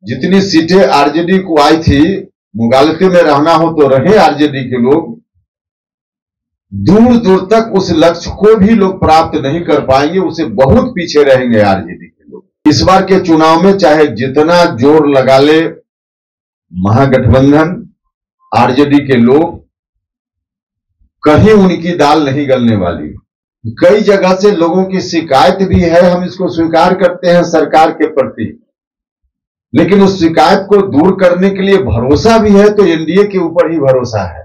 जितनी सीटें आरजेडी को आई थी, मुगालते में रहना हो तो रहे आरजेडी के लोग, दूर दूर तक उस लक्ष्य को भी लोग प्राप्त नहीं कर पाएंगे, उसे बहुत पीछे रहेंगे आरजेडी के लोग। इस बार के चुनाव में चाहे जितना जोर लगा ले महागठबंधन, आरजेडी के लोग, कहीं उनकी दाल नहीं गलने वाली। कई जगह से लोगों की शिकायत भी है, हम इसको स्वीकार करते हैं सरकार के प्रति, लेकिन उस शिकायत को दूर करने के लिए भरोसा भी है तो एनडीए के ऊपर ही भरोसा है।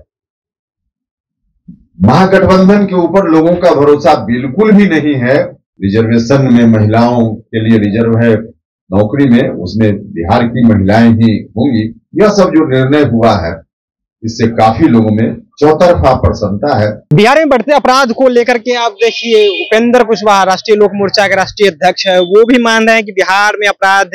महागठबंधन के ऊपर लोगों का भरोसा बिल्कुल भी नहीं है। रिजर्वेशन में महिलाओं के लिए रिजर्व है नौकरी में, उसमें बिहार की महिलाएं ही होंगी। यह सब जो निर्णय हुआ है, इससे काफी लोगों में चौतरफा प्रसन्नता है। बिहार में बढ़ते अपराध को लेकर के आप देखिए, उपेंद्र कुशवाहा राष्ट्रीय लोक मोर्चा के राष्ट्रीय अध्यक्ष है, वो भी मान रहे हैं कि बिहार में अपराध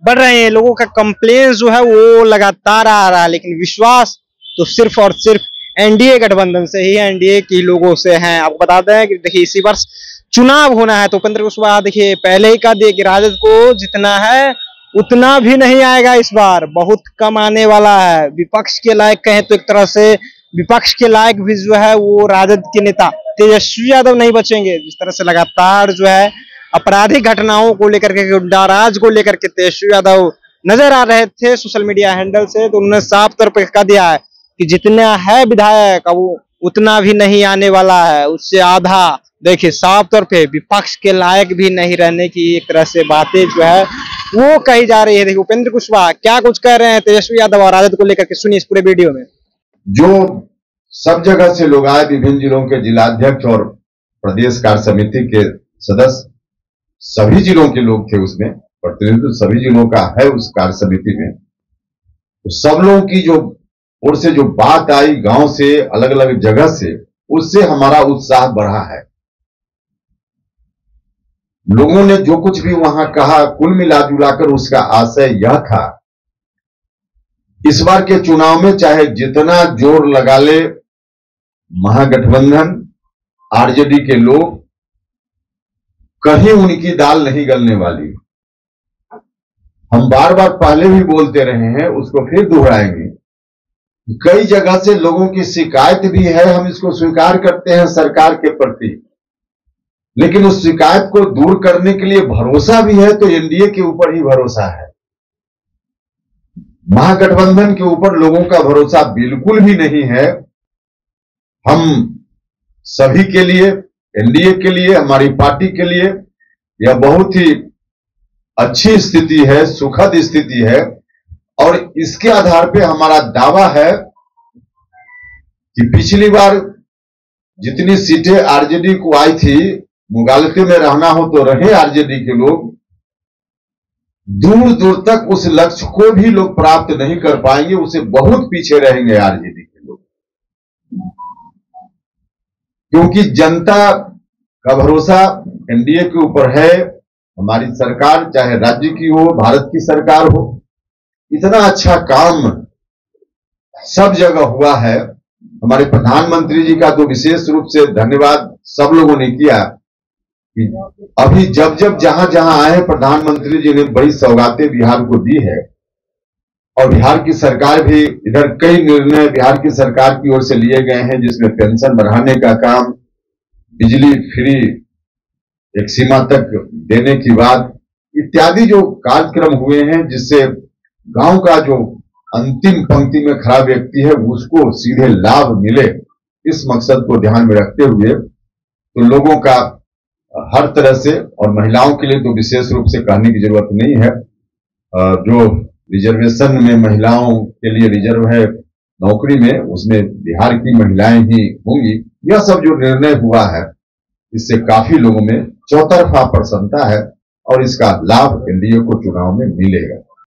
बढ़ रहे हैं। लोगों का कंप्लेन जो है वो लगातार आ रहा है, लेकिन विश्वास तो सिर्फ और सिर्फ एनडीए गठबंधन से ही, एनडीए के लोगों से है। आपको बताते हैं कि देखिए इसी वर्ष चुनाव होना है, तो उपेंद्र कुशवाहा देखिए पहले ही कह दिए कि राजद को जितना है उतना भी नहीं आएगा, इस बार बहुत कम आने वाला है। विपक्ष के लायक कहें तो एक तरह से विपक्ष के लायक भी जो है वो राजद के नेता तेजस्वी यादव नहीं बचेंगे। जिस तरह से लगातार जो है आपराधिक घटनाओं को लेकर के, गुंडाराज को लेकर के तेजस्वी यादव नजर आ रहे थे सोशल मीडिया हैंडल से, तो उन्होंने साफ तौर पर कह दिया है कि जितना है विधायक वो उतना भी नहीं आने वाला है, उससे आधा। देखिए साफ तौर पे विपक्ष के लायक भी नहीं रहने की एक तरह से बातें जो है वो कही जा रही है। देखिए उपेंद्र कुशवाहा क्या कुछ कह रहे हैं तेजस्वी यादव और राजद को लेकर के, सुनिए इस पूरे वीडियो में। जो सब जगह से लोग आए, विभिन्न जिलों के जिलाध्यक्ष और प्रदेश कार्य समिति के सदस्य, सभी जिलों के लोग थे उसमें, प्रतिनिधित्व सभी जिलों का है उस कार्य समिति में। तो सब लोगों की जो ओर से जो बात आई, गांव से, अलग अलग जगह से, उससे हमारा उत्साह बढ़ा है। लोगों ने जो कुछ भी वहां कहा, कुल मिला जुलाकर उसका आशय यह था, इस बार के चुनाव में चाहे जितना जोर लगा ले महागठबंधन, आरजेडी के लोग, कहीं उनकी दाल नहीं गलने वाली। हम बार बार पहले भी बोलते रहे हैं, उसको फिर दोहराएंगे। कई जगह से लोगों की शिकायत भी है, हम इसको स्वीकार करते हैं सरकार के प्रति, लेकिन उस शिकायत को दूर करने के लिए भरोसा भी है तो एनडीए के ऊपर ही भरोसा है। महागठबंधन के ऊपर लोगों का भरोसा बिल्कुल भी नहीं है। हम सभी के लिए, एनडीए के लिए, हमारी पार्टी के लिए यह बहुत ही अच्छी स्थिति है, सुखद स्थिति है, और इसके आधार पे हमारा दावा है कि पिछली बार जितनी सीटें आरजेडी को आई थी, मुगालते में रहना हो तो रहे आरजेडी के लोग, दूर दूर तक उस लक्ष्य को भी लोग प्राप्त नहीं कर पाएंगे, उसे बहुत पीछे रहेंगे आरजेडी के लोग। क्योंकि जनता का भरोसा एनडीए के ऊपर है। हमारी सरकार, चाहे राज्य की हो, भारत की सरकार हो, इतना अच्छा काम सब जगह हुआ है। हमारे प्रधानमंत्री जी का तो विशेष रूप से धन्यवाद सब लोगों ने किया। अभी जब जब जहां जहां आए, प्रधानमंत्री जी ने बड़ी सौगातें बिहार को दी है, और बिहार की सरकार भी, इधर कई निर्णय बिहार की सरकार की ओर से लिए गए हैं, जिसमें पेंशन बढ़ाने का काम, बिजली फ्री एक सीमा तक देने की बात, इत्यादि जो कार्यक्रम हुए हैं, जिससे गांव का जो अंतिम पंक्ति में खड़ा व्यक्ति है उसको सीधे लाभ मिले, इस मकसद को ध्यान में रखते हुए तो लोगों का हर तरह से, और महिलाओं के लिए तो विशेष रूप से कहने की जरूरत नहीं है, जो रिजर्वेशन में महिलाओं के लिए रिजर्व है नौकरी में, उसमें बिहार की महिलाएं ही होंगी। यह सब जो निर्णय हुआ है, इससे काफी लोगों में चौतरफा प्रसन्नता है, और इसका लाभ एनडीए को चुनाव में मिलेगा।